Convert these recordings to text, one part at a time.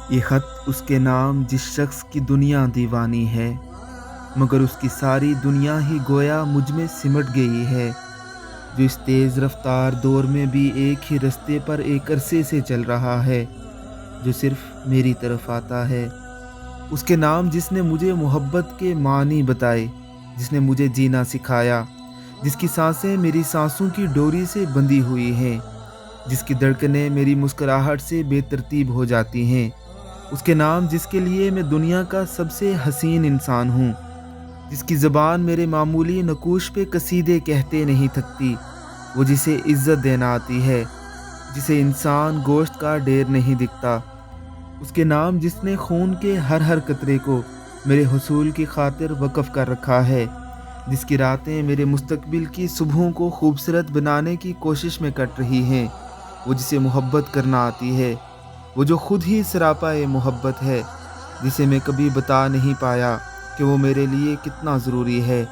یہ خط اس کے نام جس شخص کی دنیا دیوانی ہے، مگر اس کی ساری دنیا ہی گویا مجھ میں سمٹ گئی ہے، جو اس تیز رفتار دور میں بھی ایک ہی رستے پر ایک عرصے سے چل رہا ہے، جو صرف میری طرف آتا ہے۔ اس کے نام جس نے مجھے محبت کے معنی بتائے، جس نے مجھے جینا سکھایا، جس کی سانسیں میری سانسوں کی ڈوری سے بندھی ہوئی ہیں، جس کی دھڑکنیں میری مسکراہٹ سے بے ترتیب ہو جاتی ہیں۔ اس کے نام جس کے لیے میں دنیا کا سب سے حسین انسان ہوں، جس کی زبان میرے معمولی نقوش پہ قصیدے کہتے نہیں تھکتی، وہ جسے عزت دینا آتی ہے، جسے انسان گوشت کا ڈھیر نہیں دکھتا۔ اس کے نام جس نے خون کے ہر قطرے کو میرے حصول کی خاطر وقف کر رکھا ہے، جس کی راتیں میرے مستقبل کی صبحوں کو خوبصورت بنانے کی کوشش میں کٹ رہی ہیں، وہ جسے محبت کرنا آتی ہے، وہ جو خود ہی سراپا محبت ہے، جسے میں کبھی بتا نہیں پایا کہ وہ میرے لیے کتنا ضروری ہے،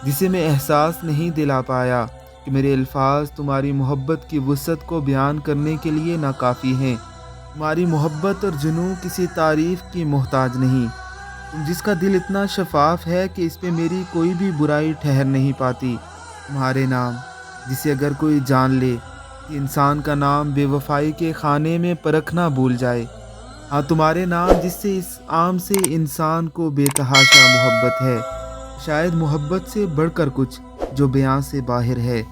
جسے میں احساس نہیں دلا پایا کہ میرے الفاظ تمہاری محبت کی وسعت کو بیان کرنے کے لیے ناکافی ہیں۔ تمہاری محبت اور جنوں کسی تعریف کی محتاج نہیں، تم جس کا دل اتنا شفاف ہے کہ اس پہ میری کوئی بھی برائی ٹھہر نہیں پاتی۔ تمہارے نام جسے اگر کوئی جان لے کہ انسان کا نام بے وفائی کے خانے میں پرکھنا بھول جائے۔ ہاں، تمہارے نام جس سے اس عام سے انسان کو بے تحاشا محبت ہے، شاید محبت سے بڑھ کر کچھ جو بیان سے باہر ہے۔